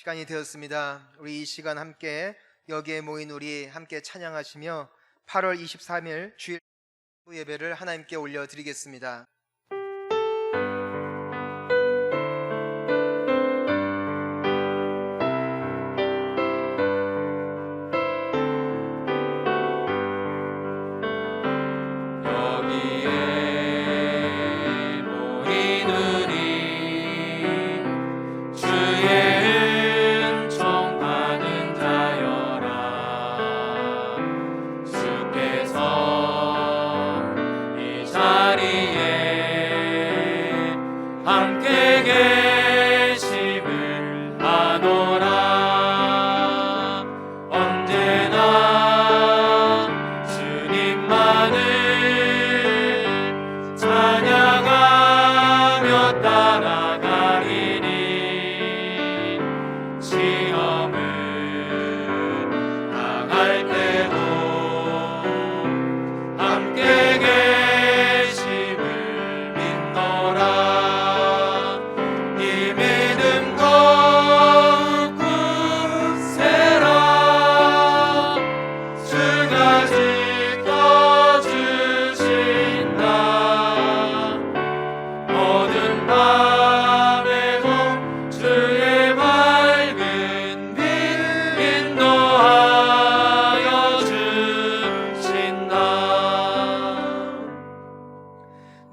시간이 되었습니다. 우리 이 시간 함께 여기에 모인 우리 함께 찬양하시며 8월 23일 주일 예배를 하나님께 올려드리겠습니다.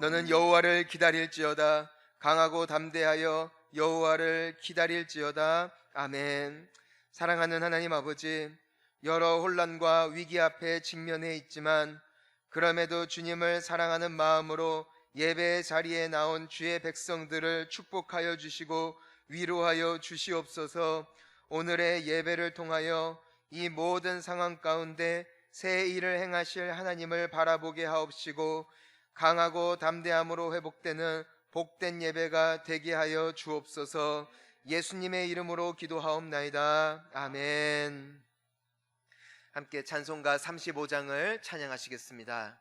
너는 여호와를 기다릴지어다. 강하고 담대하여 여호와를 기다릴지어다. 아멘. 사랑하는 하나님 아버지, 여러 혼란과 위기 앞에 직면해 있지만 그럼에도 주님을 사랑하는 마음으로 예배의 자리에 나온 주의 백성들을 축복하여 주시고 위로하여 주시옵소서. 오늘의 예배를 통하여 이 모든 상황 가운데 새 일을 행하실 하나님을 바라보게 하옵시고 강하고 담대함으로 회복되는 복된 예배가 되게 하여 주옵소서. 예수님의 이름으로 기도하옵나이다. 아멘. 함께 찬송가 35장을 찬양하시겠습니다.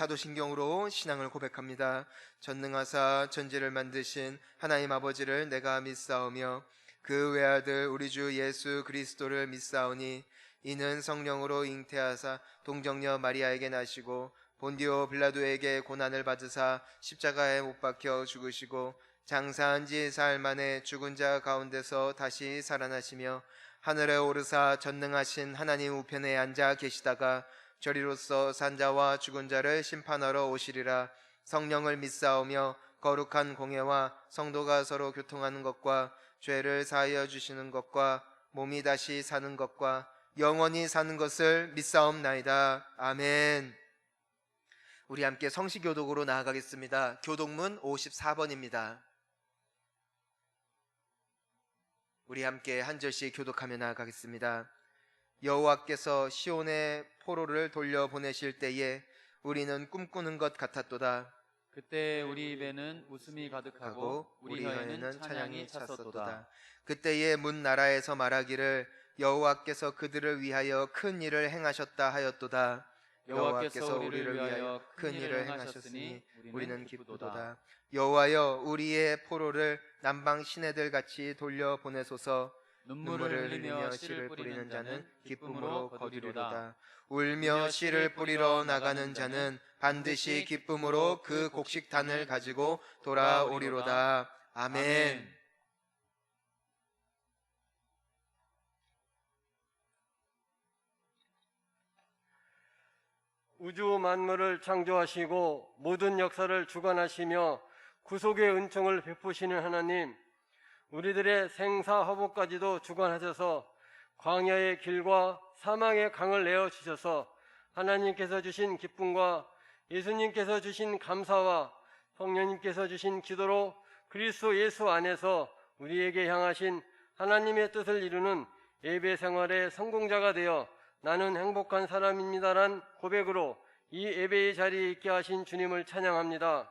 사도신경으로 신앙을 고백합니다. 전능하사 천지를 만드신 하나님 아버지를 내가 믿사오며 그 외아들 우리 주 예수 그리스도를 믿사오니 이는 성령으로 잉태하사 동정녀 마리아에게 나시고 본디오 빌라도에게 고난을 받으사 십자가에 못 박혀 죽으시고 장사한 지 사흘 만에 죽은 자 가운데서 다시 살아나시며 하늘에 오르사 전능하신 하나님 우편에 앉아 계시다가 저리로서 산자와 죽은 자를 심판하러 오시리라. 성령을 믿사오며 거룩한 공예와 성도가 서로 교통하는 것과 죄를 사하여 주시는 것과 몸이 다시 사는 것과 영원히 사는 것을 믿사옵나이다. 아멘. 우리 함께 성시교독으로 나아가겠습니다. 교독문 54번입니다. 우리 함께 한 절씩 교독하며 나아가겠습니다. 여호와께서 시온의 포로를 돌려보내실 때에 우리는 꿈꾸는 것 같았도다. 그때 우리 입에는 웃음이 가득하고 우리 혀에는 찬양이 찼었도다. 그때에 문 나라에서 말하기를 여호와께서 그들을 위하여 큰 일을 행하셨다 하였도다. 여호와께서 우리를 위하여 큰 일을 행하셨으니 우리는 기쁘도다. 여호와여, 우리의 포로를 남방 시내들 같이 돌려보내소서. 눈물을 흘리며 씨를 뿌리는 자는 기쁨으로 거두리로다. 울며 씨를 뿌리러 나가는 자는 반드시 기쁨으로 그 곡식단을 가지고 돌아오리로다. 아멘. 우주 만물을 창조하시고 모든 역사를 주관하시며 구속의 은총을 베푸시는 하나님, 우리들의 생사화복까지도 주관하셔서 광야의 길과 사망의 강을 내어주셔서 하나님께서 주신 기쁨과 예수님께서 주신 감사와 성령님께서 주신 기도로 그리스도 예수 안에서 우리에게 향하신 하나님의 뜻을 이루는 예배 생활의 성공자가 되어 나는 행복한 사람입니다란 고백으로 이 예배의 자리에 있게 하신 주님을 찬양합니다.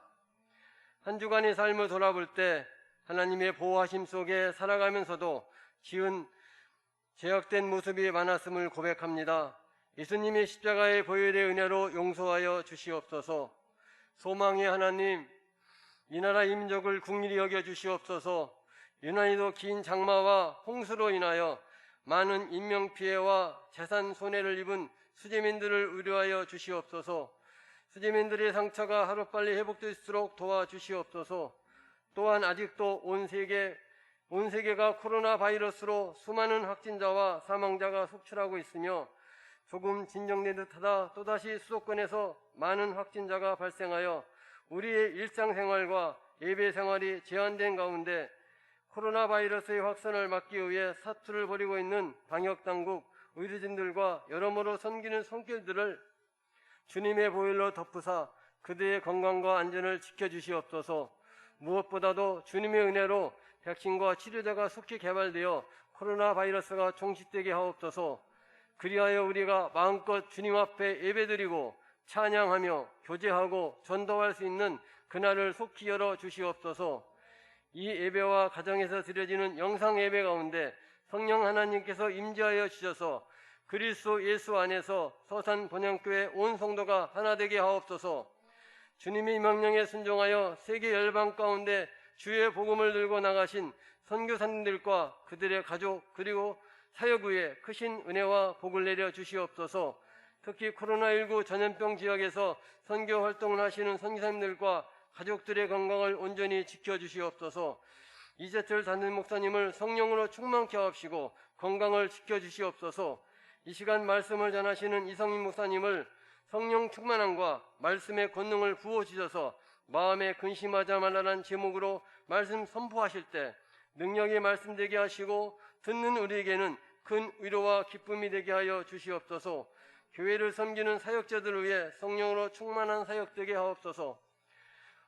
한 주간의 삶을 돌아볼 때 하나님의 보호하심 속에 살아가면서도 지은 죄악된 모습이 많았음을 고백합니다. 예수님의 십자가의 보혈의 은혜로 용서하여 주시옵소서. 소망의 하나님, 이 나라 민족을 긍휼히 여겨 주시옵소서. 유난히도 긴 장마와 홍수로 인하여 많은 인명피해와 재산 손해를 입은 수재민들을 의뢰하여 주시옵소서. 수재민들의 상처가 하루빨리 회복될수록 도와주시옵소서. 또한 아직도 온 세계가 코로나 바이러스로 수많은 확진자와 사망자가 속출하고 있으며 조금 진정된 듯하다 또다시 수도권에서 많은 확진자가 발생하여 우리의 일상생활과 예배생활이 제한된 가운데 코로나 바이러스의 확산을 막기 위해 사투를 벌이고 있는 방역당국, 의료진들과 여러모로 섬기는 손길들을 주님의 보혈로 덮으사 그들의 건강과 안전을 지켜주시옵소서. 무엇보다도 주님의 은혜로 백신과 치료제가 속히 개발되어 코로나 바이러스가 종식되게 하옵소서. 그리하여 우리가 마음껏 주님 앞에 예배드리고 찬양하며 교제하고 전도할 수 있는 그날을 속히 열어 주시옵소서. 이 예배와 가정에서 드려지는 영상 예배 가운데 성령 하나님께서 임재하여 주셔서 그리스도 예수 안에서 서산 본향교회 온 성도가 하나 되게 하옵소서. 주님의 명령에 순종하여 세계 열방 가운데 주의 복음을 들고 나가신 선교사님들과 그들의 가족 그리고 사역 위에 크신 은혜와 복을 내려 주시옵소서. 특히 코로나19 전염병 지역에서 선교 활동을 하시는 선교사님들과 가족들의 건강을 온전히 지켜주시옵소서. 이재철 담임 목사님을 성령으로 충만케 하옵시고 건강을 지켜주시옵소서. 이 시간 말씀을 전하시는 이성민 목사님을 성령 충만함과 말씀의 권능을 부어주셔서 마음에 근심하지 말라는 제목으로 말씀 선포하실 때 능력이 말씀되게 하시고 듣는 우리에게는 큰 위로와 기쁨이 되게 하여 주시옵소서. 교회를 섬기는 사역자들을 위해 성령으로 충만한 사역 되게 하옵소서.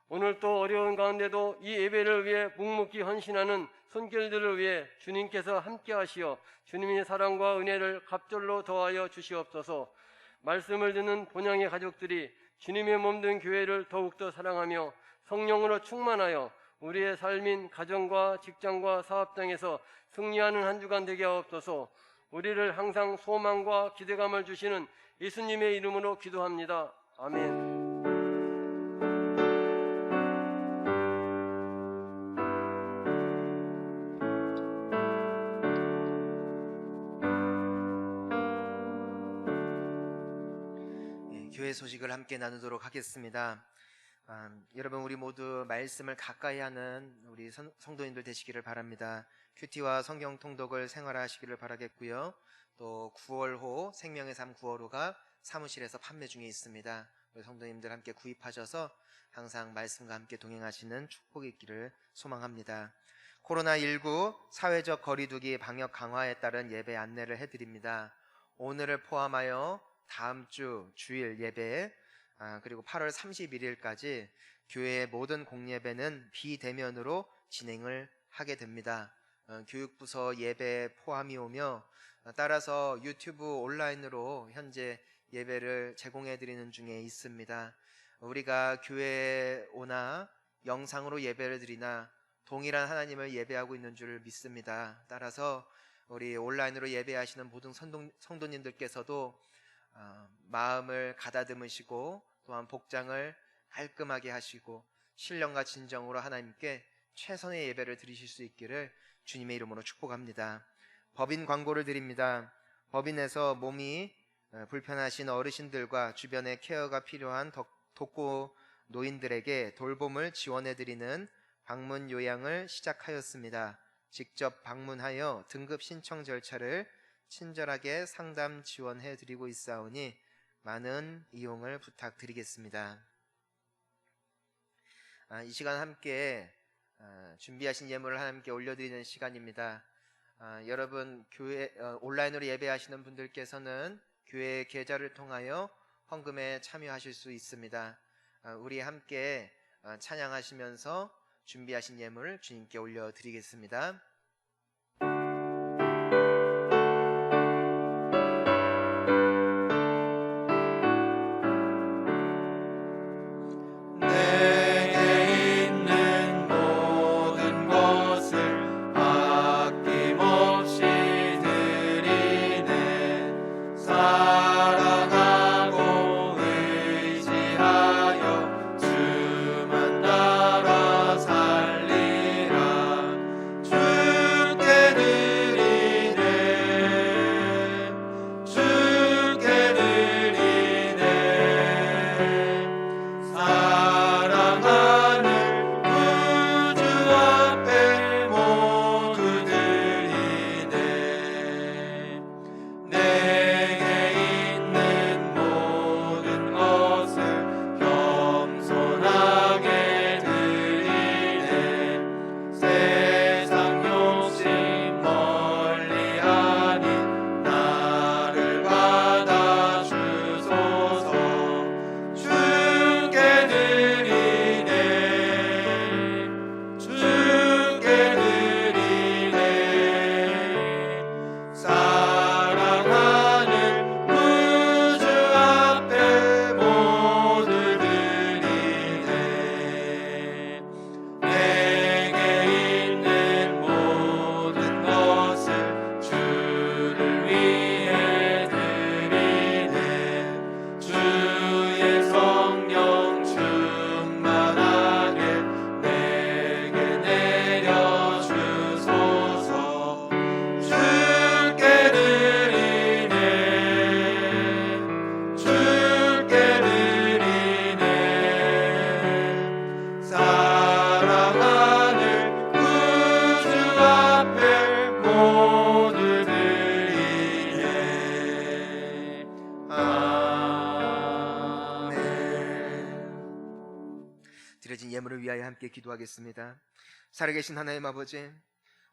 오늘 또 어려운 가운데도 이 예배를 위해 묵묵히 헌신하는 손길들을 위해 주님께서 함께 하시어 주님의 사랑과 은혜를 갑절로 더하여 주시옵소서. 말씀을 듣는 본향의 가족들이 주님의 몸된 교회를 더욱더 사랑하며 성령으로 충만하여 우리의 삶인 가정과 직장과 사업장에서 승리하는 한 주간 되게 하옵소서. 우리를 항상 소망과 기대감을 주시는 예수님의 이름으로 기도합니다. 아멘. 기도의 소식을 함께 나누도록 하겠습니다. 여러분, 우리 모두 말씀을 가까이 하는 우리 성도님들 되시기를 바랍니다. 큐티와 성경 통독을 생활하시기를 바라겠고요. 또 9월호 생명의 삶 9월호가 사무실에서 판매 중에 있습니다. 우리 성도님들 함께 구입하셔서 항상 말씀과 함께 동행하시는 축복이 있기를 소망합니다. 코로나19 사회적 거리두기 방역 강화에 따른 예배 안내를 해드립니다. 오늘을 포함하여 다음 주 주일 예배 그리고 8월 31일까지 교회의 모든 공예배는 비대면으로 진행을 하게 됩니다. 교육부서 예배 포함이 오며 따라서 유튜브 온라인으로 현재 예배를 제공해 드리는 중에 있습니다. 우리가 교회에 오나 영상으로 예배를 드리나 동일한 하나님을 예배하고 있는 줄 믿습니다. 따라서 우리 온라인으로 예배하시는 모든 성도님들께서도 마음을 가다듬으시고 또한 복장을 깔끔하게 하시고 신령과 진정으로 하나님께 최선의 예배를 드리실 수 있기를 주님의 이름으로 축복합니다. 법인 광고를 드립니다. 법인에서 몸이 불편하신 어르신들과 주변에 케어가 필요한 독거 노인들에게 돌봄을 지원해드리는 방문 요양을 시작하였습니다. 직접 방문하여 등급 신청 절차를 친절하게 상담 지원해드리고 있사오니 많은 이용을 부탁드리겠습니다. 이 시간 함께 준비하신 예물을 하나님께 올려드리는 시간입니다. 여러분 교회 온라인으로 예배하시는 분들께서는 교회 계좌를 통하여 헌금에 참여하실 수 있습니다. 우리 함께 찬양하시면서 준비하신 예물을 주님께 올려드리겠습니다. 드려진 예물을 위하여 함께 기도하겠습니다. 살아계신 하나님 아버지,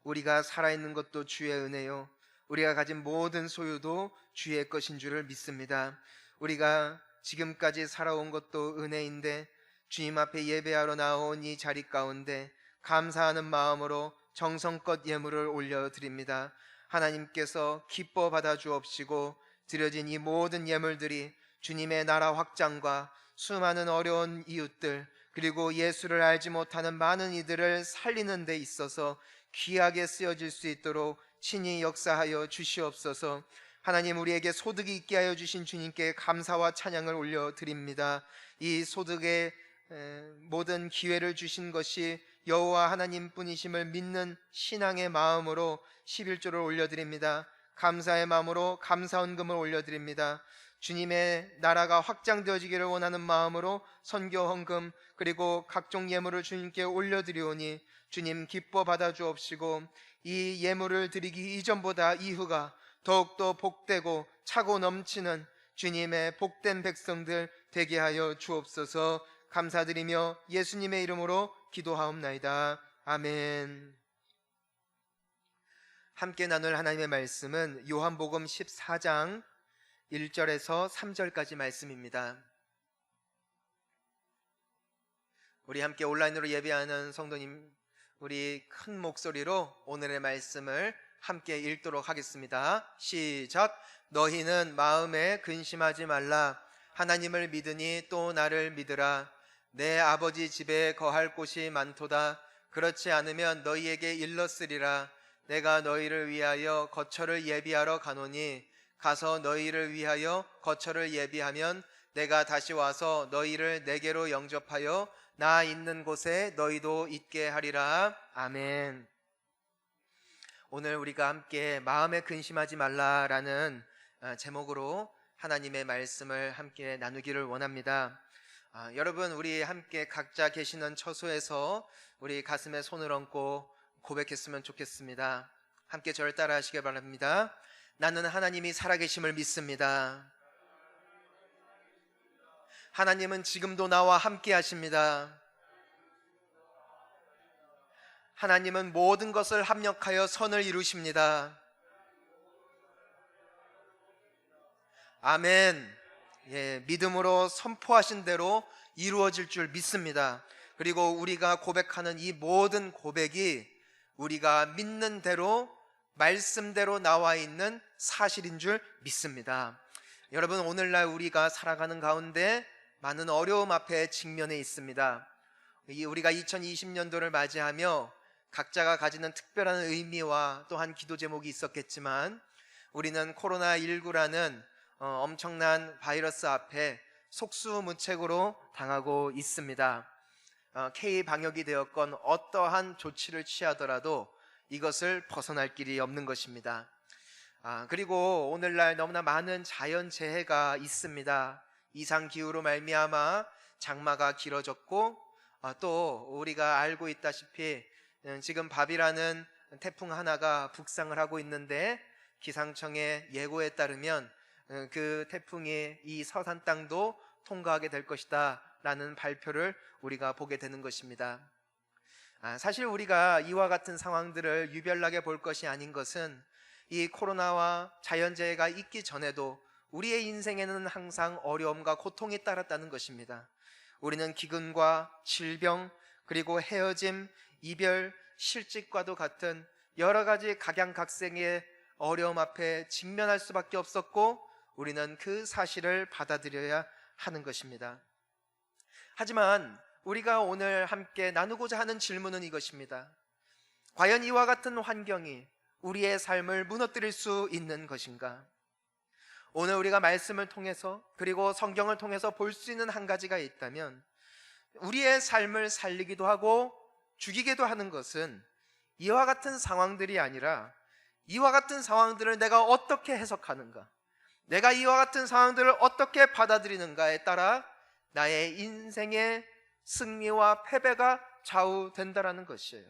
우리가 살아있는 것도 주의 은혜요 우리가 가진 모든 소유도 주의 것인 줄을 믿습니다. 우리가 지금까지 살아온 것도 은혜인데 주님 앞에 예배하러 나온 이 자리 가운데 감사하는 마음으로 정성껏 예물을 올려드립니다. 하나님께서 기뻐 받아 주옵시고 드려진 이 모든 예물들이 주님의 나라 확장과 수많은 어려운 이웃들 그리고 예수를 알지 못하는 많은 이들을 살리는 데 있어서 귀하게 쓰여질 수 있도록 친히 역사하여 주시옵소서. 하나님, 우리에게 소득이 있게 하여 주신 주님께 감사와 찬양을 올려드립니다. 이 소득의 모든 기회를 주신 것이 여호와 하나님뿐이심을 믿는 신앙의 마음으로 11조를 올려드립니다. 감사의 마음으로 감사헌금을 올려드립니다. 주님의 나라가 확장되어지기를 원하는 마음으로 선교 헌금 그리고 각종 예물을 주님께 올려드리오니 주님 기뻐 받아주옵시고 이 예물을 드리기 이전보다 이후가 더욱더 복되고 차고 넘치는 주님의 복된 백성들 되게 하여 주옵소서. 감사드리며 예수님의 이름으로 기도하옵나이다. 아멘. 함께 나눌 하나님의 말씀은 요한복음 14장 1절에서 3절까지 말씀입니다. 우리 함께 온라인으로 예배하는 성도님, 우리 큰 목소리로 오늘의 말씀을 함께 읽도록 하겠습니다. 시작. 너희는 마음에 근심하지 말라. 하나님을 믿으니 또 나를 믿으라. 내 아버지 집에 거할 곳이 많도다. 그렇지 않으면 너희에게 일렀으리라. 내가 너희를 위하여 거처를 예비하러 가노니 가서 너희를 위하여 거처를 예비하면 내가 다시 와서 너희를 내게로 영접하여 나 있는 곳에 너희도 있게 하리라. 아멘. 오늘 우리가 함께 마음에 근심하지 말라라는 제목으로 하나님의 말씀을 함께 나누기를 원합니다. 여러분, 우리 함께 각자 계시는 처소에서 우리 가슴에 손을 얹고 고백했으면 좋겠습니다. 함께 저를 따라 하시길 바랍니다. 나는 하나님이 살아계심을 믿습니다. 하나님은 지금도 나와 함께 하십니다. 하나님은 모든 것을 합력하여 선을 이루십니다. 아멘. 믿음으로 선포하신 대로 이루어질 줄 믿습니다. 그리고 우리가 고백하는 이 모든 고백이 우리가 믿는 대로 말씀대로 나와 있는 사실인 줄 믿습니다. 여러분, 오늘날 우리가 살아가는 가운데 많은 어려움 앞에 직면해 있습니다. 우리가 2020년도를 맞이하며 각자가 가지는 특별한 의미와 또한 기도 제목이 있었겠지만 우리는 코로나19라는 엄청난 바이러스 앞에 속수무책으로 당하고 있습니다. K-방역이 되었건 어떠한 조치를 취하더라도 이것을 벗어날 길이 없는 것입니다. 그리고 오늘날 너무나 많은 자연재해가 있습니다. 이상기후로 말미암아 장마가 길어졌고 또 우리가 알고 있다시피 지금 바비라는 태풍 하나가 북상을 하고 있는데 기상청의 예고에 따르면 그 태풍이 이 서산 땅도 통과하게 될 것이다 라는 발표를 우리가 보게 되는 것입니다. 사실 우리가 이와 같은 상황들을 유별나게 볼 것이 아닌 것은 이 코로나와 자연재해가 있기 전에도 우리의 인생에는 항상 어려움과 고통이 따랐다는 것입니다. 우리는 기근과 질병 그리고 헤어짐, 이별, 실직과도 같은 여러 가지 각양각색의 어려움 앞에 직면할 수밖에 없었고 우리는 그 사실을 받아들여야 하는 것입니다. 하지만 우리가 오늘 함께 나누고자 하는 질문은 이것입니다. 과연 이와 같은 환경이 우리의 삶을 무너뜨릴 수 있는 것인가? 오늘 우리가 말씀을 통해서 그리고 성경을 통해서 볼 수 있는 한 가지가 있다면 우리의 삶을 살리기도 하고 죽이기도 하는 것은 이와 같은 상황들이 아니라 이와 같은 상황들을 내가 어떻게 해석하는가, 내가 이와 같은 상황들을 어떻게 받아들이는가에 따라 나의 인생의 승리와 패배가 좌우된다라는 것이에요.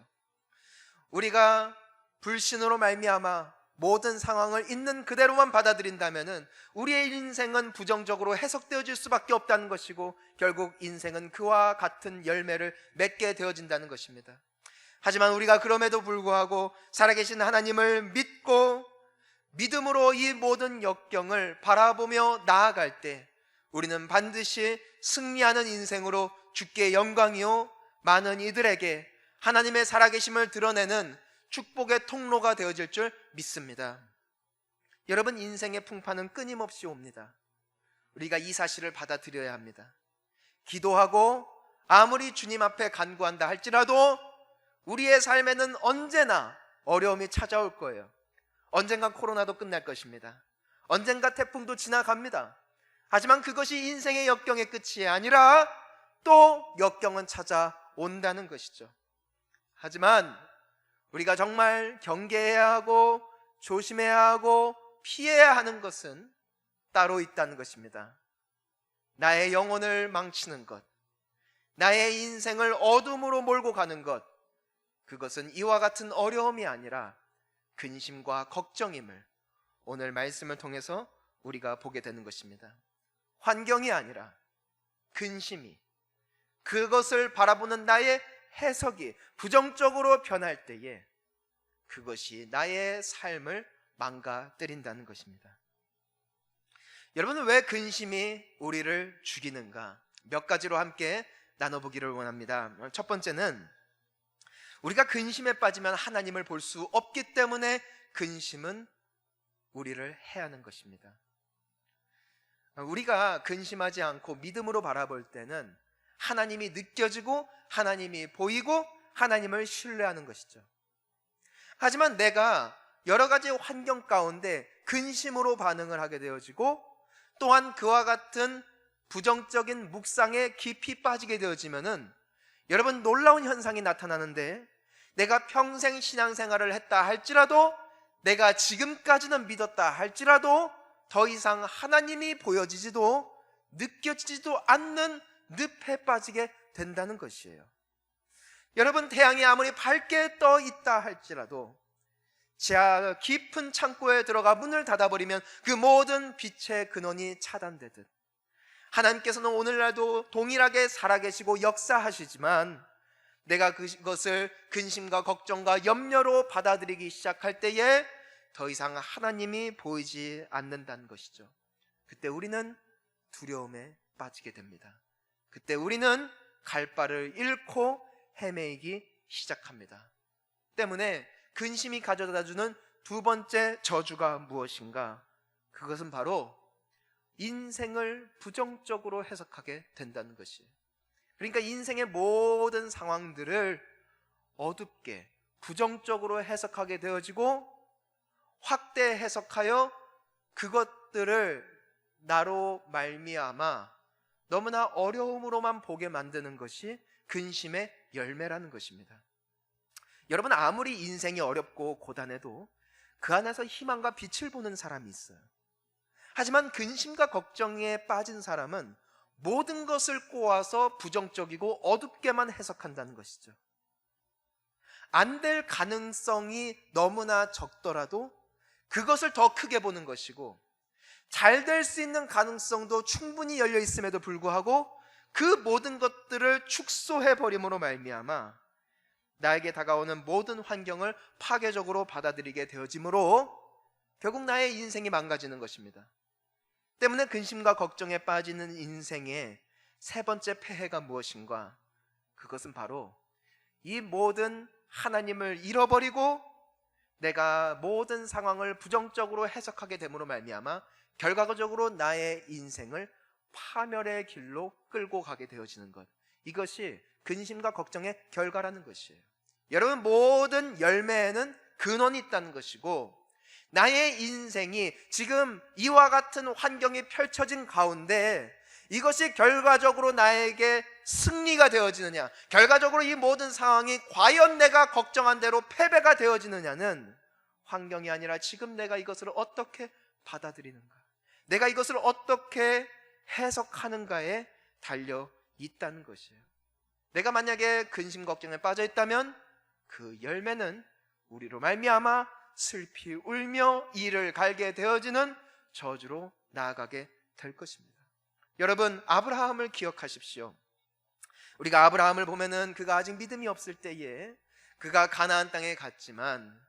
우리가 불신으로 말미암아 모든 상황을 있는 그대로만 받아들인다면 우리의 인생은 부정적으로 해석되어질 수밖에 없다는 것이고 결국 인생은 그와 같은 열매를 맺게 되어진다는 것입니다. 하지만 우리가 그럼에도 불구하고 살아계신 하나님을 믿고 믿음으로 이 모든 역경을 바라보며 나아갈 때 우리는 반드시 승리하는 인생으로 주께 영광이요 많은 이들에게 하나님의 살아계심을 드러내는 축복의 통로가 되어질 줄 믿습니다. 여러분, 인생의 풍파는 끊임없이 옵니다. 우리가 이 사실을 받아들여야 합니다. 기도하고 아무리 주님 앞에 간구한다 할지라도 우리의 삶에는 언제나 어려움이 찾아올 거예요. 언젠가 코로나도 끝날 것입니다. 언젠가 태풍도 지나갑니다. 하지만 그것이 인생의 역경의 끝이 아니라 또 역경은 찾아온다는 것이죠. 하지만 우리가 정말 경계해야 하고 조심해야 하고 피해야 하는 것은 따로 있다는 것입니다. 나의 영혼을 망치는 것, 나의 인생을 어둠으로 몰고 가는 것, 그것은 이와 같은 어려움이 아니라 근심과 걱정임을 오늘 말씀을 통해서 우리가 보게 되는 것입니다. 환경이 아니라 근심이, 그것을 바라보는 나의 해석이 부정적으로 변할 때에 그것이 나의 삶을 망가뜨린다는 것입니다. 여러분은 왜 근심이 우리를 죽이는가? 몇 가지로 함께 나눠보기를 원합니다. 첫 번째는 우리가 근심에 빠지면 하나님을 볼 수 없기 때문에 근심은 우리를 해하는 것입니다. 우리가 근심하지 않고 믿음으로 바라볼 때는 하나님이 느껴지고 하나님이 보이고 하나님을 신뢰하는 것이죠. 하지만 내가 여러 가지 환경 가운데 근심으로 반응을 하게 되어지고 또한 그와 같은 부정적인 묵상에 깊이 빠지게 되어지면은 여러분, 놀라운 현상이 나타나는데, 내가 평생 신앙생활을 했다 할지라도, 내가 지금까지는 믿었다 할지라도 더 이상 하나님이 보여지지도 느껴지지도 않는 늪에 빠지게 된다는 것이에요. 여러분, 태양이 아무리 밝게 떠 있다 할지라도 지하 깊은 창고에 들어가 문을 닫아버리면 그 모든 빛의 근원이 차단되듯, 하나님께서는 오늘날도 동일하게 살아계시고 역사하시지만 내가 그것을 근심과 걱정과 염려로 받아들이기 시작할 때에 더 이상 하나님이 보이지 않는다는 것이죠. 그때 우리는 두려움에 빠지게 됩니다. 그때 우리는 갈 바를 잃고 헤매이기 시작합니다. 때문에 근심이 가져다주는 두 번째 저주가 무엇인가? 그것은 바로 인생을 부정적으로 해석하게 된다는 것이에요. 그러니까 인생의 모든 상황들을 어둡게 부정적으로 해석하게 되어지고 확대 해석하여 그것들을 나로 말미암아 너무나 어려움으로만 보게 만드는 것이 근심의 열매라는 것입니다. 여러분, 아무리 인생이 어렵고 고단해도 그 안에서 희망과 빛을 보는 사람이 있어요. 하지만 근심과 걱정에 빠진 사람은 모든 것을 꼬아서 부정적이고 어둡게만 해석한다는 것이죠. 안 될 가능성이 너무나 적더라도 그것을 더 크게 보는 것이고, 잘 될 수 있는 가능성도 충분히 열려 있음에도 불구하고 그 모든 것들을 축소해 버림으로 말미암아 나에게 다가오는 모든 환경을 파괴적으로 받아들이게 되어지므로 결국 나의 인생이 망가지는 것입니다. 때문에 근심과 걱정에 빠지는 인생의 세 번째 폐해가 무엇인가? 그것은 바로 이 모든 하나님을 잃어버리고 내가 모든 상황을 부정적으로 해석하게 됨으로 말미암아 결과적으로 나의 인생을 파멸의 길로 끌고 가게 되어지는 것, 이것이 근심과 걱정의 결과라는 것이에요. 여러분, 모든 열매에는 근원이 있다는 것이고, 나의 인생이 지금 이와 같은 환경이 펼쳐진 가운데 이것이 결과적으로 나에게 승리가 되어지느냐, 결과적으로 이 모든 상황이 과연 내가 걱정한 대로 패배가 되어지느냐는 환경이 아니라 지금 내가 이것을 어떻게 받아들이는가, 내가 이것을 어떻게 해석하는가에 달려 있다는 것이에요. 내가 만약에 근심 걱정에 빠져 있다면 그 열매는 우리로 말미암아 슬피 울며 이를 갈게 되어지는 저주로 나아가게 될 것입니다. 여러분, 아브라함을 기억하십시오. 우리가 아브라함을 보면은 그가 아직 믿음이 없을 때에 그가 가나안 땅에 갔지만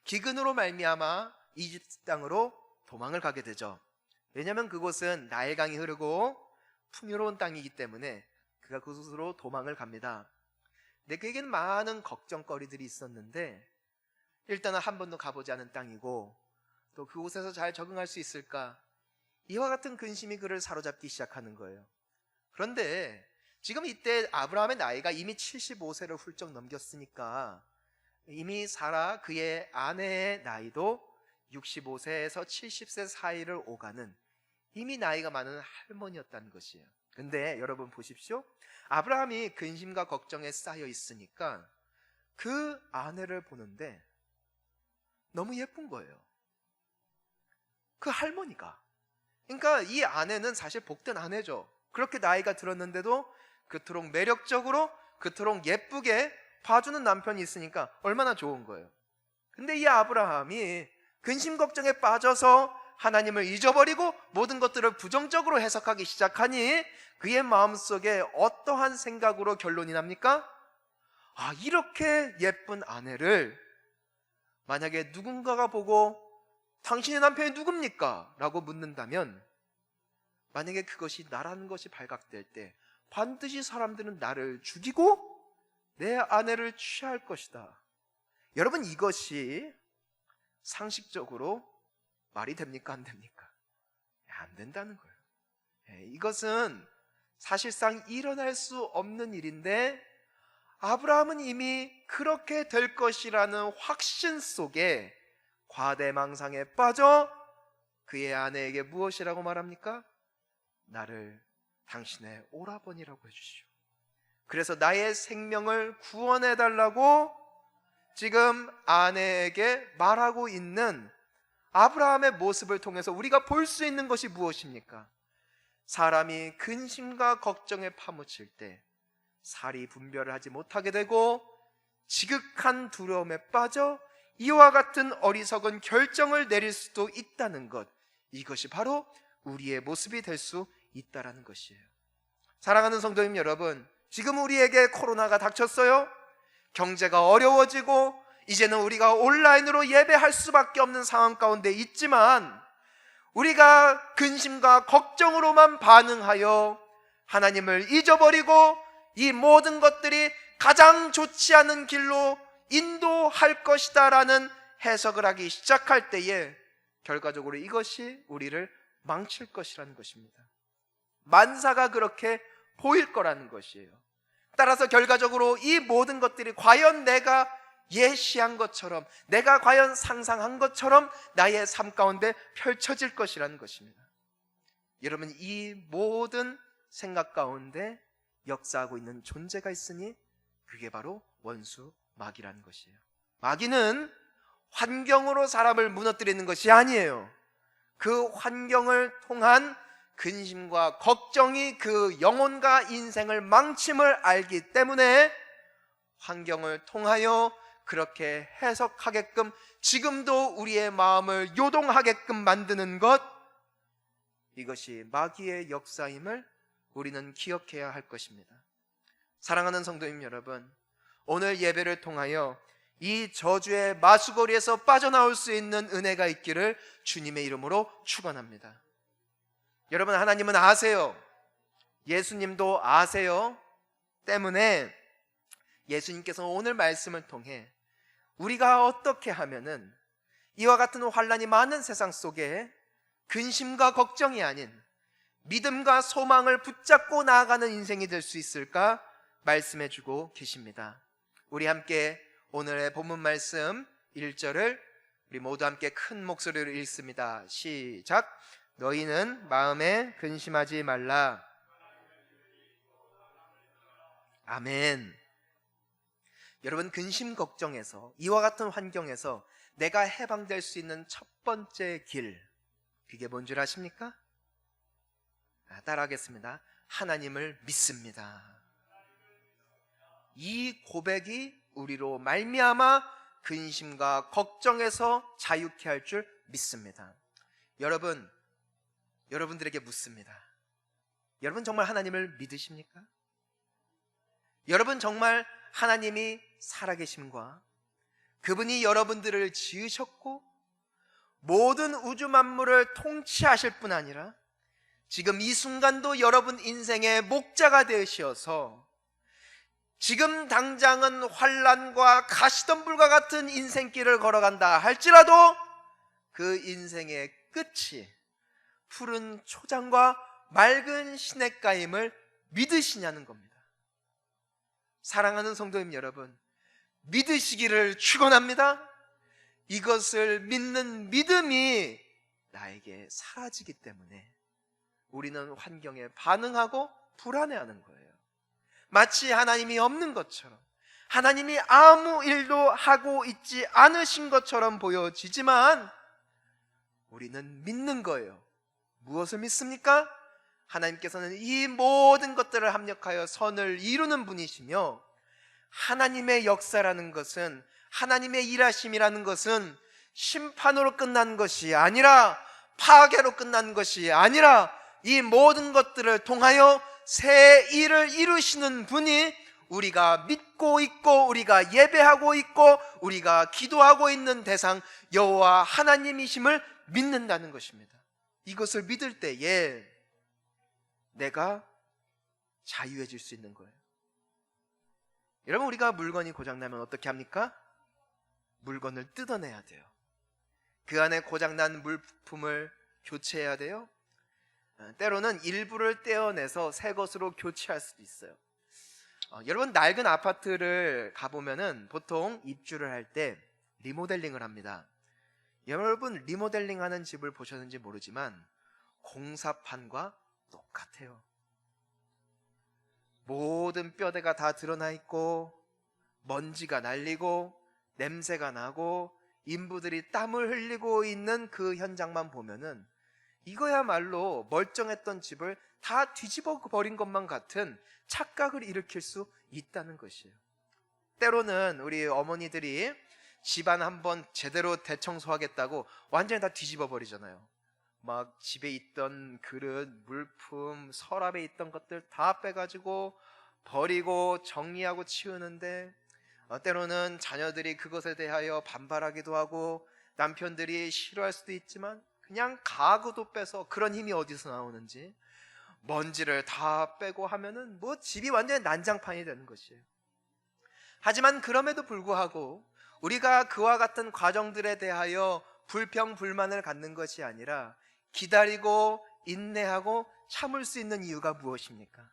기근으로 말미암아 이집트 땅으로 도망을 가게 되죠. 왜냐하면 그곳은 나일강이 흐르고 풍요로운 땅이기 때문에 그가 그곳으로 도망을 갑니다. 근데 그에게는 많은 걱정거리들이 있었는데, 일단은 한 번도 가보지 않은 땅이고 또 그곳에서 잘 적응할 수 있을까, 이와 같은 근심이 그를 사로잡기 시작하는 거예요. 그런데 지금 이때 아브라함의 나이가 이미 75세를 훌쩍 넘겼으니까 이미 사라 그의 아내의 나이도 65세에서 70세 사이를 오가는 이미 나이가 많은 할머니였다는 것이에요. 근데 여러분 보십시오. 아브라함이 근심과 걱정에 쌓여 있으니까 그 아내를 보는데 너무 예쁜 거예요. 그 할머니가 그러니까 이 아내는 사실 복된 아내죠. 그렇게 나이가 들었는데도 그토록 매력적으로 그토록 예쁘게 봐주는 남편이 있으니까 얼마나 좋은 거예요. 근데 이 아브라함이 근심 걱정에 빠져서 하나님을 잊어버리고 모든 것들을 부정적으로 해석하기 시작하니 그의 마음속에 어떠한 생각으로 결론이 납니까? 아, 이렇게 예쁜 아내를 만약에 누군가가 보고 당신의 남편이 누굽니까? 라고 묻는다면 만약에 그것이 나라는 것이 발각될 때 반드시 사람들은 나를 죽이고 내 아내를 취할 것이다. 여러분, 이것이 상식적으로 말이 됩니까? 안 됩니까? 안 된다는 거예요. 이것은 사실상 일어날 수 없는 일인데 아브라함은 이미 그렇게 될 것이라는 확신 속에 과대망상에 빠져 그의 아내에게 무엇이라고 말합니까? 나를 당신의 오라버니라고 해주시오. 그래서 나의 생명을 구원해달라고 지금 아내에게 말하고 있는 아브라함의 모습을 통해서 우리가 볼 수 있는 것이 무엇입니까? 사람이 근심과 걱정에 파묻힐 때 살이 분별을 하지 못하게 되고 지극한 두려움에 빠져 이와 같은 어리석은 결정을 내릴 수도 있다는 것, 이것이 바로 우리의 모습이 될 수 있다는 것이에요. 사랑하는 성도님 여러분, 지금 우리에게 코로나가 닥쳤어요. 경제가 어려워지고 이제는 우리가 온라인으로 예배할 수밖에 없는 상황 가운데 있지만 우리가 근심과 걱정으로만 반응하여 하나님을 잊어버리고 이 모든 것들이 가장 좋지 않은 길로 인도할 것이다 라는 해석을 하기 시작할 때에 결과적으로 이것이 우리를 망칠 것이라는 것입니다. 만사가 그렇게 보일 거라는 것이에요. 따라서 결과적으로 이 모든 것들이 과연 내가 예시한 것처럼, 내가 과연 상상한 것처럼 나의 삶 가운데 펼쳐질 것이라는 것입니다. 여러분, 이 모든 생각 가운데 역사하고 있는 존재가 있으니 그게 바로 원수 마귀라는 것이에요. 마귀는 환경으로 사람을 무너뜨리는 것이 아니에요. 그 환경을 통한 근심과 걱정이 그 영혼과 인생을 망침을 알기 때문에 환경을 통하여 그렇게 해석하게끔 지금도 우리의 마음을 요동하게끔 만드는 것, 이것이 마귀의 역사임을 우리는 기억해야 할 것입니다. 사랑하는 성도님 여러분, 오늘 예배를 통하여 이 저주의 마수거리에서 빠져나올 수 있는 은혜가 있기를 주님의 이름으로 축원합니다. 여러분, 하나님은 아세요. 예수님도 아세요. 때문에 예수님께서 오늘 말씀을 통해 우리가 어떻게 하면은 이와 같은 환난이 많은 세상 속에 근심과 걱정이 아닌 믿음과 소망을 붙잡고 나아가는 인생이 될 수 있을까 말씀해 주고 계십니다. 우리 함께 오늘의 본문 말씀 1절을 우리 모두 함께 큰 목소리로 읽습니다. 시작. 너희는 마음에 근심하지 말라. 아멘. 여러분, 근심 걱정에서 이와 같은 환경에서 내가 해방될 수 있는 첫 번째 길, 그게 뭔 줄 아십니까? 따라하겠습니다. 하나님을 믿습니다. 이 고백이 우리로 말미암아 근심과 걱정에서 자유케 할 줄 믿습니다. 여러분들에게 묻습니다. 여러분 정말 하나님을 믿으십니까? 여러분 정말 하나님이 살아계심과 그분이 여러분들을 지으셨고 모든 우주 만물을 통치하실 뿐 아니라 지금 이 순간도 여러분 인생의 목자가 되시어서 지금 당장은 환난과 가시덤불과 같은 인생길을 걸어간다 할지라도 그 인생의 끝이 푸른 초장과 맑은 시냇가임을 믿으시냐는 겁니다. 사랑하는 성도님 여러분, 믿으시기를 축원합니다. 이것을 믿는 믿음이 나에게 사라지기 때문에 우리는 환경에 반응하고 불안해하는 거예요. 마치 하나님이 없는 것처럼, 하나님이 아무 일도 하고 있지 않으신 것처럼 보여지지만 우리는 믿는 거예요. 무엇을 믿습니까? 하나님께서는 이 모든 것들을 합력하여 선을 이루는 분이시며, 하나님의 역사라는 것은, 하나님의 일하심이라는 것은 심판으로 끝난 것이 아니라, 파괴로 끝난 것이 아니라, 이 모든 것들을 통하여 새 일을 이루시는 분이 우리가 믿고 있고, 우리가 예배하고 있고, 우리가 기도하고 있는 대상 여호와 하나님이심을 믿는다는 것입니다. 이것을 믿을 때에 내가 자유해질 수 있는 거예요. 여러분, 우리가 물건이 고장나면 어떻게 합니까? 물건을 뜯어내야 돼요. 그 안에 고장난 물품을 교체해야 돼요. 때로는 일부를 떼어내서 새 것으로 교체할 수도 있어요. 여러분, 낡은 아파트를 가보면은 보통 입주를 할 때 리모델링을 합니다. 여러분, 리모델링 하는 집을 보셨는지 모르지만 공사판과 똑같아요. 모든 뼈대가 다 드러나 있고, 먼지가 날리고, 냄새가 나고, 인부들이 땀을 흘리고 있는 그 현장만 보면은 이거야말로 멀쩡했던 집을 다 뒤집어 버린 것만 같은 착각을 일으킬 수 있다는 것이에요. 때로는 우리 어머니들이 집안 한번 제대로 대청소하겠다고 완전히 다 뒤집어 버리잖아요. 막 집에 있던 그릇, 물품, 서랍에 있던 것들 다 빼가지고 버리고 정리하고 치우는데, 때로는 자녀들이 그것에 대하여 반발하기도 하고, 남편들이 싫어할 수도 있지만 그냥 가구도 빼서, 그런 힘이 어디서 나오는지 먼지를 다 빼고 하면은 뭐 집이 완전히 난장판이 되는 것이에요. 하지만 그럼에도 불구하고 우리가 그와 같은 과정들에 대하여 불평 불만을 갖는 것이 아니라 기다리고 인내하고 참을 수 있는 이유가 무엇입니까?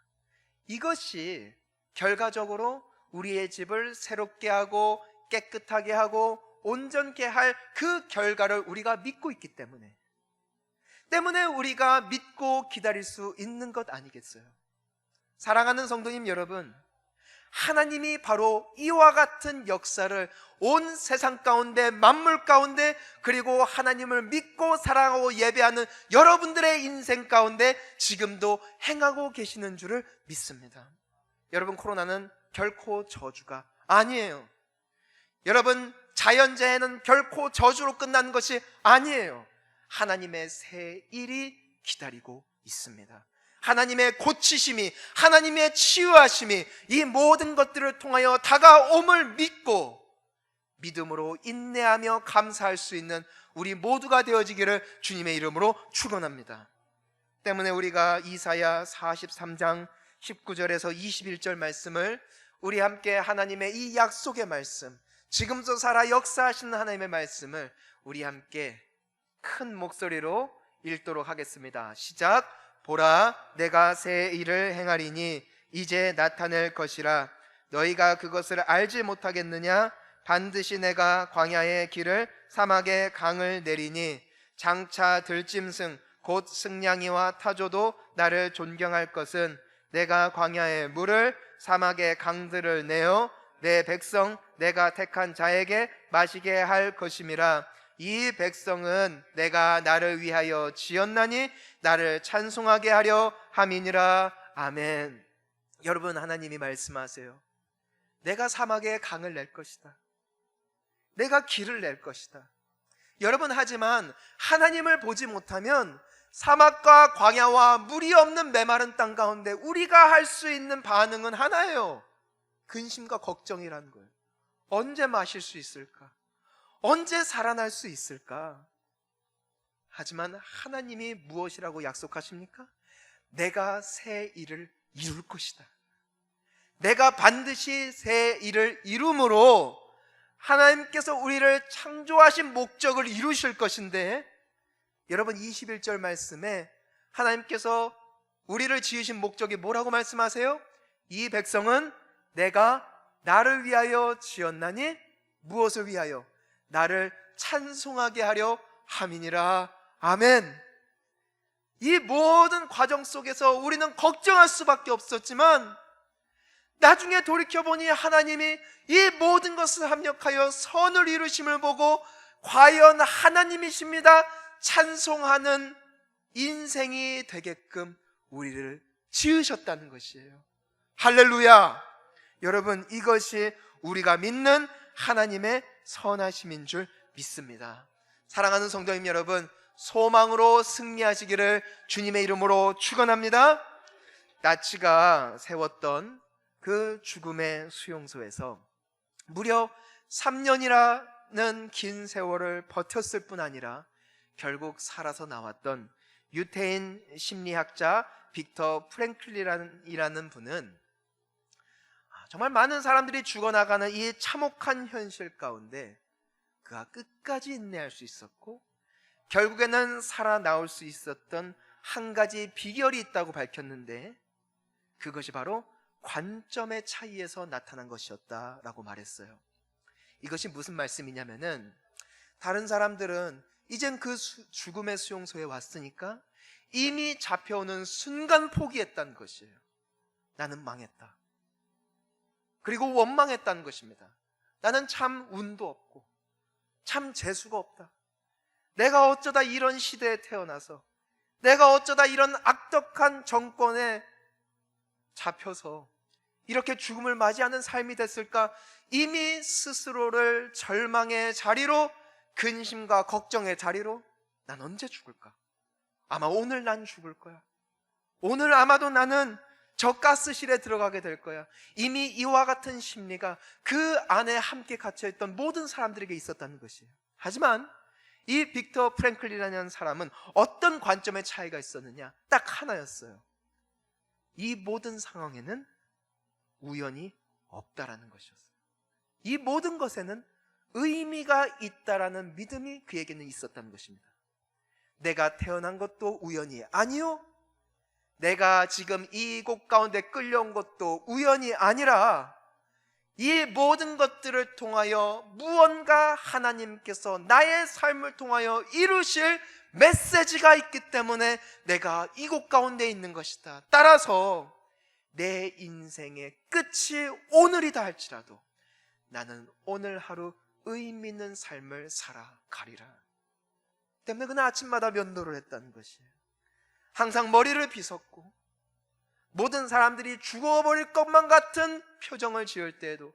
이것이 결과적으로 우리의 집을 새롭게 하고 깨끗하게 하고 온전케 할 그 결과를 우리가 믿고 있기 때문에 우리가 믿고 기다릴 수 있는 것 아니겠어요? 사랑하는 성도님 여러분, 하나님이 바로 이와 같은 역사를 온 세상 가운데, 만물 가운데, 그리고 하나님을 믿고 사랑하고 예배하는 여러분들의 인생 가운데 지금도 행하고 계시는 줄을 믿습니다. 여러분, 코로나는 결코 저주가 아니에요. 여러분, 자연재해는 결코 저주로 끝난 것이 아니에요. 하나님의 새 일이 기다리고 있습니다. 하나님의 고치심이, 하나님의 치유하심이 이 모든 것들을 통하여 다가옴을 믿고 믿음으로 인내하며 감사할 수 있는 우리 모두가 되어지기를 주님의 이름으로 축원합니다. 때문에 우리가 이사야 43장 19절에서 21절 말씀을 우리 함께 하나님의 이 약속의 말씀, 지금도 살아 역사하시는 하나님의 말씀을 우리 함께 큰 목소리로 읽도록 하겠습니다. 시작. 보라, 내가 새 일을 행하리니 이제 나타낼 것이라. 너희가 그것을 알지 못하겠느냐? 반드시 내가 광야의 길을, 사막의 강을 내리니 장차 들짐승 곧 승냥이와 타조도 나를 존경할 것은 내가 광야의 물을, 사막의 강들을 내어 내 백성 내가 택한 자에게 마시게 할 것임이라. 이 백성은 내가 나를 위하여 지었나니 나를 찬송하게 하려 함이니라. 아멘. 여러분, 하나님이 말씀하세요. 내가 사막에 강을 낼 것이다. 내가 길을 낼 것이다. 여러분, 하지만 하나님을 보지 못하면 사막과 광야와 물이 없는 메마른 땅 가운데 우리가 할 수 있는 반응은 하나예요. 근심과 걱정이라는 거예요. 언제 마실 수 있을까? 언제 살아날 수 있을까? 하지만 하나님이 무엇이라고 약속하십니까? 내가 새 일을 이룰 것이다. 내가 반드시 새 일을 이룸으로 하나님께서 우리를 창조하신 목적을 이루실 것인데, 여러분 21절 말씀에 하나님께서 우리를 지으신 목적이 뭐라고 말씀하세요? 이 백성은 내가 나를 위하여 지었나니 무엇을 위하여? 나를 찬송하게 하려 함이니라. 아멘. 이 모든 과정 속에서 우리는 걱정할 수밖에 없었지만 나중에 돌이켜보니 하나님이 이 모든 것을 합력하여 선을 이루심을 보고 과연 하나님이십니다 찬송하는 인생이 되게끔 우리를 지으셨다는 것이에요. 할렐루야! 여러분, 이것이 우리가 믿는 하나님의 선하심인 줄 믿습니다. 사랑하는 성도님 여러분, 소망으로 승리하시기를 주님의 이름으로 축원합니다. 나치가 세웠던 그 죽음의 수용소에서 무려 3년이라는 긴 세월을 버텼을 뿐 아니라 결국 살아서 나왔던 유태인 심리학자 빅터 프랭클린이라는 분은 정말 많은 사람들이 죽어나가는 이 참혹한 현실 가운데 그가 끝까지 인내할 수 있었고 결국에는 살아나올 수 있었던 한 가지 비결이 있다고 밝혔는데 그것이 바로 관점의 차이에서 나타난 것이었다라고 말했어요. 이것이 무슨 말씀이냐면은 다른 사람들은 이젠 그 죽음의 수용소에 왔으니까 이미 잡혀오는 순간 포기했다는 것이에요. 나는 망했다. 그리고 원망했다는 것입니다. 나는 참 운도 없고 참 재수가 없다. 내가 어쩌다 이런 시대에 태어나서, 내가 어쩌다 이런 악덕한 정권에 잡혀서 이렇게 죽음을 맞이하는 삶이 됐을까? 이미 스스로를 절망의 자리로, 근심과 걱정의 자리로, 난 언제 죽을까? 아마 오늘 난 죽을 거야. 오늘 아마도 나는 저 가스실에 들어가게 될 거야. 이미 이와 같은 심리가 그 안에 함께 갇혀있던 모든 사람들에게 있었다는 것이에요. 하지만 이 빅터 프랭클린이라는 사람은 어떤 관점의 차이가 있었느냐? 딱 하나였어요. 이 모든 상황에는 우연이 없다라는 것이었어요. 이 모든 것에는 의미가 있다라는 믿음이 그에게는 있었다는 것입니다. 내가 태어난 것도 우연이 아니요, 내가 지금 이곳 가운데 끌려온 것도 우연이 아니라 이 모든 것들을 통하여 무언가 하나님께서 나의 삶을 통하여 이루실 메시지가 있기 때문에 내가 이곳 가운데 있는 것이다. 따라서 내 인생의 끝이 오늘이다 할지라도 나는 오늘 하루 의미 있는 삶을 살아가리라. 때문에 그는 아침마다 면도를 했다는 것이에요. 항상 머리를 빗었고 모든 사람들이 죽어버릴 것만 같은 표정을 지을 때에도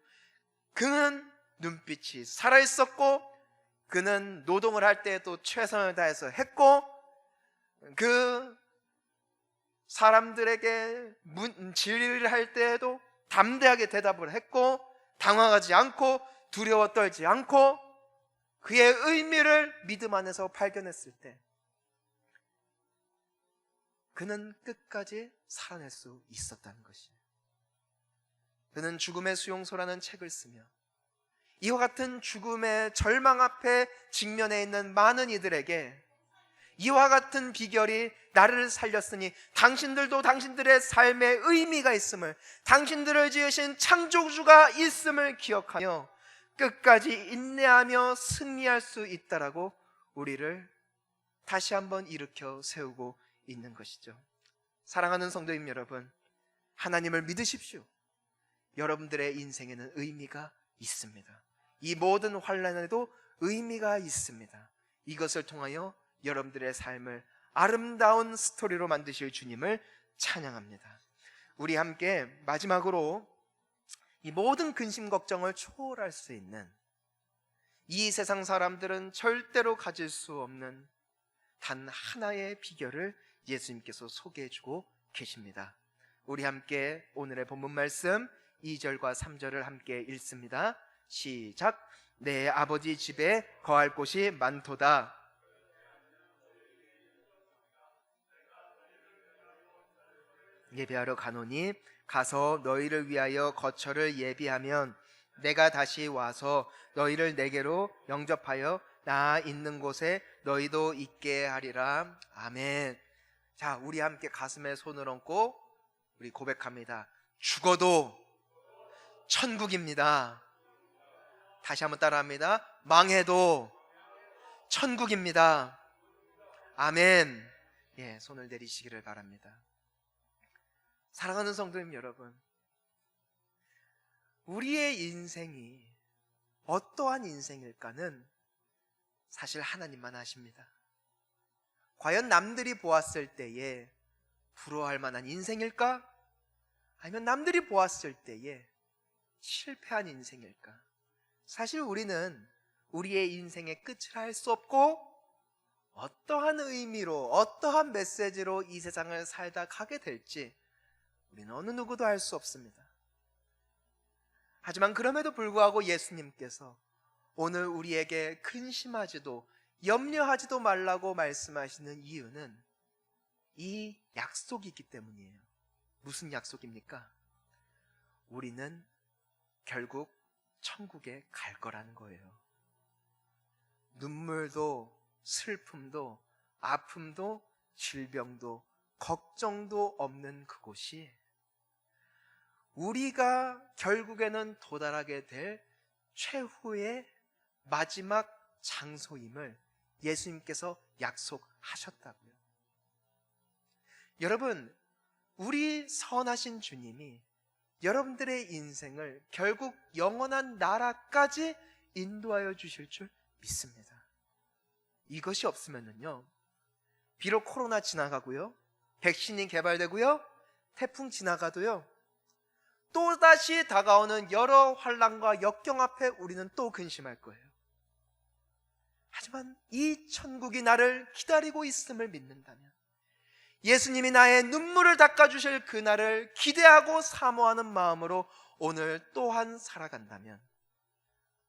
그는 눈빛이 살아있었고 그는 노동을 할 때에도 최선을 다해서 했고 그 사람들에게 질의를 할 때에도 담대하게 대답을 했고 당황하지 않고 두려워 떨지 않고 그의 의미를 믿음 안에서 발견했을 때 그는 끝까지 살아낼 수 있었다는 것이에요. 그는 죽음의 수용소라는 책을 쓰며 이와 같은 죽음의 절망 앞에 직면해 있는 많은 이들에게 이와 같은 비결이 나를 살렸으니 당신들도 당신들의 삶에 의미가 있음을, 당신들을 지으신 창조주가 있음을 기억하며 끝까지 인내하며 승리할 수 있다라고 우리를 다시 한번 일으켜 세우고 있는 것이죠. 사랑하는 성도님 여러분, 하나님을 믿으십시오. 여러분들의 인생에는 의미가 있습니다. 이 모든 환난에도 의미가 있습니다. 이것을 통하여 여러분들의 삶을 아름다운 스토리로 만드실 주님을 찬양합니다. 우리 함께 마지막으로 이 모든 근심 걱정을 초월할 수 있는, 이 세상 사람들은 절대로 가질 수 없는 단 하나의 비결을 예수님께서 소개해주고 계십니다. 우리 함께 오늘의 본문 말씀 2절과 3절을 함께 읽습니다. 시작. 내 아버지 집에 거할 곳이 많도다. 예배하러 가노니 가서 너희를 위하여 거처를 예비하면 내가 다시 와서 너희를 내게로 영접하여 나 있는 곳에 너희도 있게 하리라. 아멘. 자, 우리 함께 가슴에 손을 얹고 우리 고백합니다. 죽어도 천국입니다. 다시 한번 따라합니다. 망해도 천국입니다. 아멘. 예, 손을 내리시기를 바랍니다. 사랑하는 성도님 여러분, 우리의 인생이 어떠한 인생일까는 사실 하나님만 아십니다. 과연 남들이 보았을 때에 부러워할 만한 인생일까? 아니면 남들이 보았을 때에 실패한 인생일까? 사실 우리는 우리의 인생의 끝을 알 수 없고 어떠한 의미로, 어떠한 메시지로 이 세상을 살다 가게 될지 우리는 어느 누구도 알 수 없습니다. 하지만 그럼에도 불구하고 예수님께서 오늘 우리에게 근심하지도 염려하지도 말라고 말씀하시는 이유는 이 약속이기 때문이에요. 무슨 약속입니까? 우리는 결국 천국에 갈 거라는 거예요. 눈물도 슬픔도 아픔도 질병도 걱정도 없는 그곳이 우리가 결국에는 도달하게 될 최후의 마지막 장소임을 예수님께서 약속하셨다고요. 여러분, 우리 선하신 주님이 여러분들의 인생을 결국 영원한 나라까지 인도하여 주실 줄 믿습니다. 이것이 없으면요, 비록 코로나 지나가고요, 백신이 개발되고요, 태풍 지나가도요, 또다시 다가오는 여러 환난과 역경 앞에 우리는 또 근심할 거예요. 하지만 이 천국이 나를 기다리고 있음을 믿는다면, 예수님이 나의 눈물을 닦아주실 그날을 기대하고 사모하는 마음으로 오늘 또한 살아간다면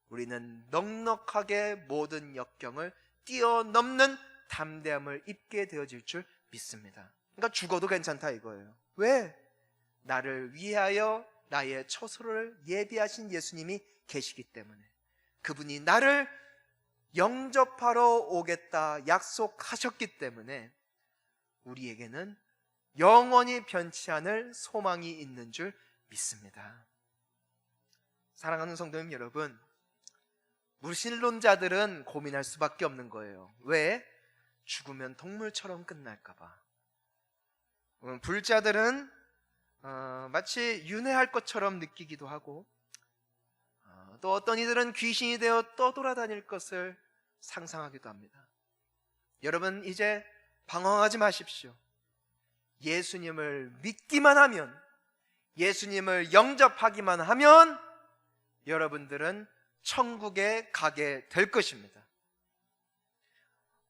우리는 넉넉하게 모든 역경을 뛰어넘는 담대함을 입게 되어질 줄 믿습니다. 그러니까 죽어도 괜찮다 이거예요. 왜? 나를 위하여 나의 처소를 예비하신 예수님이 계시기 때문에, 그분이 나를 영접하러 오겠다 약속하셨기 때문에 우리에게는 영원히 변치 않을 소망이 있는 줄 믿습니다. 사랑하는 성도님 여러분, 무신론자들은 고민할 수밖에 없는 거예요. 왜? 죽으면 동물처럼 끝날까봐. 불자들은 마치 윤회할 것처럼 느끼기도 하고, 또 어떤 이들은 귀신이 되어 떠돌아다닐 것을 상상하기도 합니다. 여러분, 이제 방황하지 마십시오. 예수님을 믿기만 하면, 예수님을 영접하기만 하면 여러분들은 천국에 가게 될 것입니다.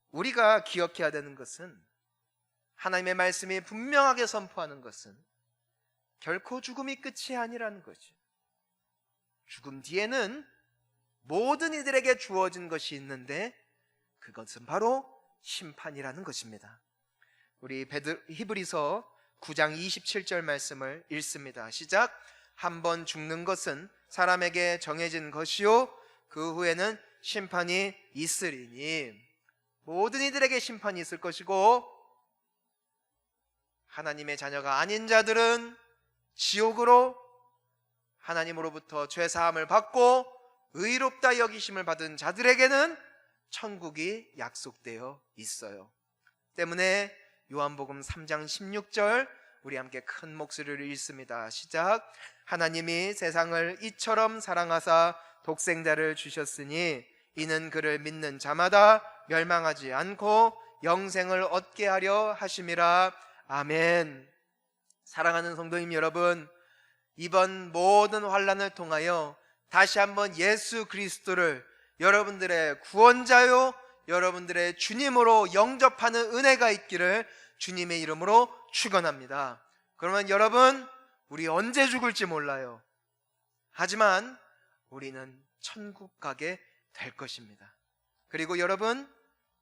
우리가 기억해야 되는 것은, 하나님의 말씀이 분명하게 선포하는 것은 결코 죽음이 끝이 아니라는 거죠. 죽음 뒤에는 모든 이들에게 주어진 것이 있는데 그것은 바로 심판이라는 것입니다. 우리 히브리서 9장 27절 말씀을 읽습니다. 시작. 한번 죽는 것은 사람에게 정해진 것이요 그 후에는 심판이 있으리니. 모든 이들에게 심판이 있을 것이고, 하나님의 자녀가 아닌 자들은 지옥으로 하나님으로부터 죄사함을 받고 의롭다 여기심을 받은 자들에게는 천국이 약속되어 있어요. 때문에 요한복음 3장 16절 우리 함께 큰 목소리를 읽습니다. 시작. 하나님이 세상을 이처럼 사랑하사 독생자를 주셨으니 이는 그를 믿는 자마다 멸망하지 않고 영생을 얻게 하려 하심이라. 아멘. 사랑하는 성도님 여러분, 이번 모든 환난을 통하여 다시 한번 예수 그리스도를 여러분들의 구원자요 여러분들의 주님으로 영접하는 은혜가 있기를 주님의 이름으로 축원합니다. 그러면 여러분, 우리 언제 죽을지 몰라요. 하지만 우리는 천국 가게 될 것입니다. 그리고 여러분,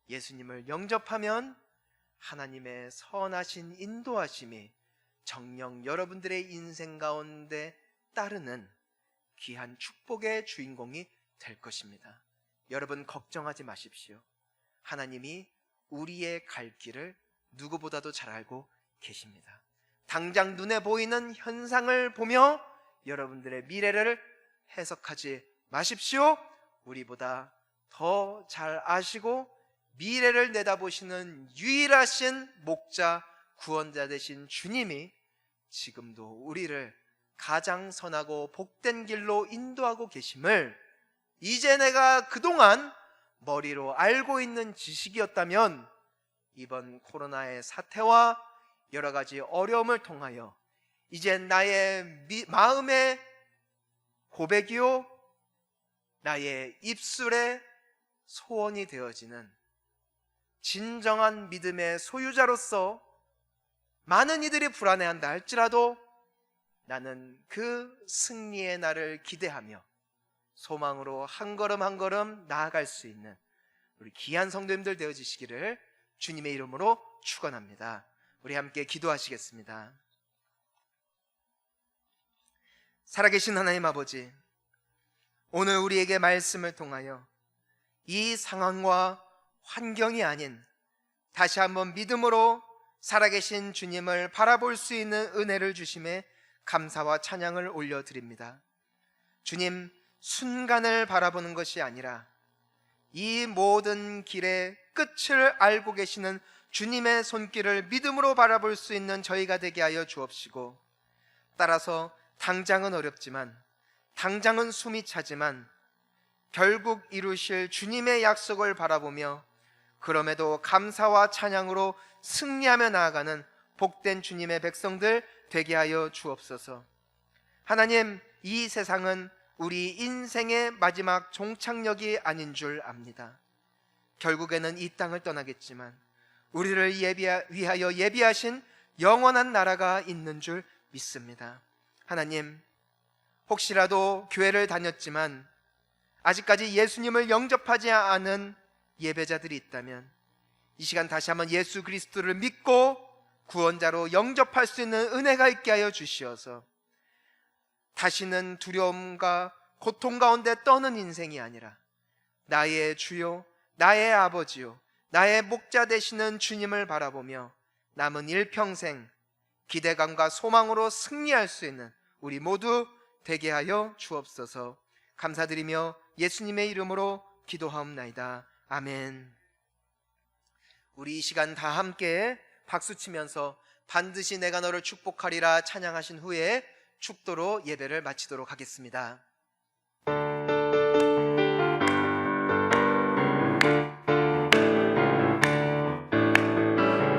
예수님을 영접하면 하나님의 선하신 인도하심이 정녕 여러분들의 인생 가운데 따르는 귀한 축복의 주인공이 될 것입니다. 여러분, 걱정하지 마십시오. 하나님이 우리의 갈 길을 누구보다도 잘 알고 계십니다. 당장 눈에 보이는 현상을 보며 여러분들의 미래를 해석하지 마십시오. 우리보다 더 잘 아시고 미래를 내다보시는 유일하신 목자, 구원자 되신 주님이 지금도 우리를 가장 선하고 복된 길로 인도하고 계심을 이제 내가 그동안 머리로 알고 있는 지식이었다면 이번 코로나의 사태와 여러 가지 어려움을 통하여 이제 나의 마음의 고백이요 나의 입술의 소원이 되어지는 진정한 믿음의 소유자로서 많은 이들이 불안해한다 할지라도 나는 그 승리의 날을 기대하며 소망으로 한 걸음 한 걸음 나아갈 수 있는 우리 귀한 성도님들 되어지시기를 주님의 이름으로 축원합니다. 우리 함께 기도하시겠습니다. 살아계신 하나님 아버지, 오늘 우리에게 말씀을 통하여 이 상황과 환경이 아닌 다시 한번 믿음으로 살아계신 주님을 바라볼 수 있는 은혜를 주심에 감사와 찬양을 올려드립니다. 주님, 순간을 바라보는 것이 아니라 이 모든 길의 끝을 알고 계시는 주님의 손길을 믿음으로 바라볼 수 있는 저희가 되게 하여 주옵시고, 따라서 당장은 어렵지만, 당장은 숨이 차지만 결국 이루실 주님의 약속을 바라보며 그럼에도 감사와 찬양으로 승리하며 나아가는 복된 주님의 백성들 되게 하여 주옵소서. 하나님, 이 세상은 우리 인생의 마지막 종착역이 아닌 줄 압니다. 결국에는 이 땅을 떠나겠지만 우리를 위하여 예비하신 영원한 나라가 있는 줄 믿습니다. 하나님, 혹시라도 교회를 다녔지만 아직까지 예수님을 영접하지 않은 예배자들이 있다면 이 시간 다시 한번 예수 그리스도를 믿고 구원자로 영접할 수 있는 은혜가 있게 하여 주시어서 다시는 두려움과 고통 가운데 떠는 인생이 아니라 나의 주요, 나의 아버지요, 나의 목자 되시는 주님을 바라보며 남은 일평생 기대감과 소망으로 승리할 수 있는 우리 모두 되게 하여 주옵소서. 감사드리며 예수님의 이름으로 기도하옵나이다. 아멘. 우리 이 시간 다 함께 박수치면서 반드시 내가 너를 축복하리라 찬양하신 후에 축도로 예배를 마치도록 하겠습니다.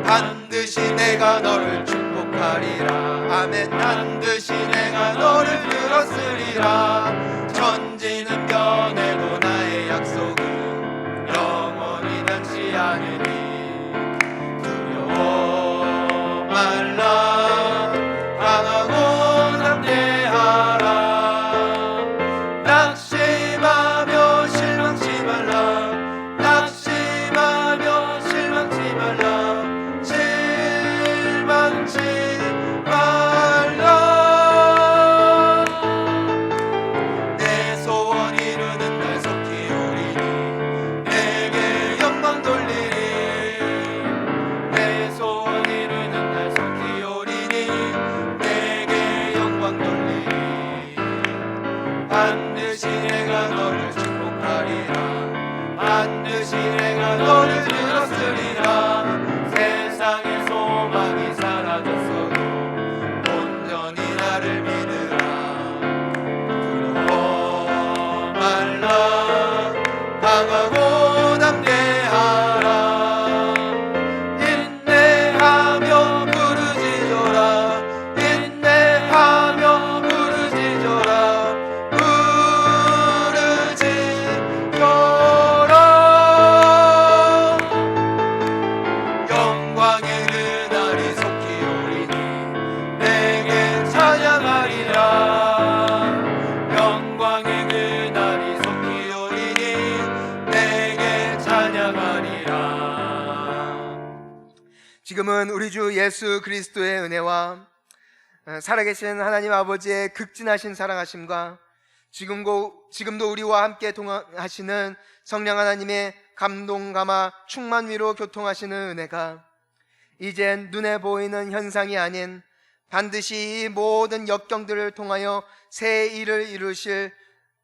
반드시 내가 너를 축복하리라. 아멘. 반드시 내가 너를 들었으리라. 천지는 변해도 나의 약속은 영원히 닿지 않으니 두려워 말라. 강하고 담대하라. 낙심하며 실망치 말라. 낙심하며 실망치 말라. 실망치 말라. 내 소원 이루는 날 속히 오리니 내게 영광 돌리리. 내 소원 이루는 날 속히 오리니 내게 영광 돌리리. 반드시 내가 너를 축복하리라. 반드시 내가 너를 들었으리라. 세상의 소망이 사라졌어도 온전히 나를 믿으라. 두려워 말라. 강하고 담대하라. 인내하며 부르짖어라. 인내하며 부르짖어라. 부르짖어라. 영광의 그날이 속히 오리니 내게 찬양하리라. 영광의 그날이 속히 오리니 내게 찬양하리라. 지금은 우리 주 예수 그리스도의 은혜와 살아계신 하나님 아버지의 극진하신 사랑하심과 지금도 우리와 함께 동행하시는 성령 하나님의 감동 감화 충만 위로 교통하시는 은혜가 이젠 눈에 보이는 현상이 아닌 반드시 이 모든 역경들을 통하여 새 일을 이루실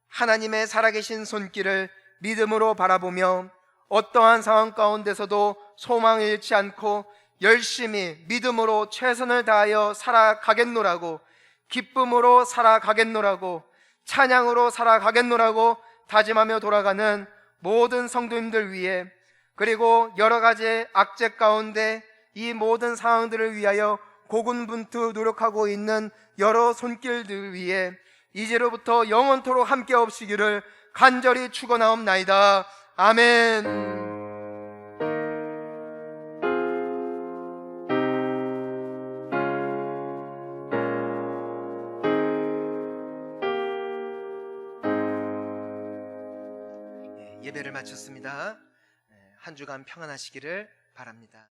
하나님의 살아계신 손길을 믿음으로 바라보며 어떠한 상황 가운데서도 소망을 잃지 않고 열심히 믿음으로 최선을 다하여 살아가겠노라고, 기쁨으로 살아가겠노라고, 찬양으로 살아가겠노라고 다짐하며 돌아가는 모든 성도님들 위해 그리고 여러 가지 악재 가운데 이 모든 상황들을 위하여 고군분투 노력하고 있는 여러 손길들 위에 이제로부터 영원토록 함께 없으기를 간절히 축원하옵나이다. 아멘. 예배를 마쳤습니다. 한 주간 평안하시기를 바랍니다.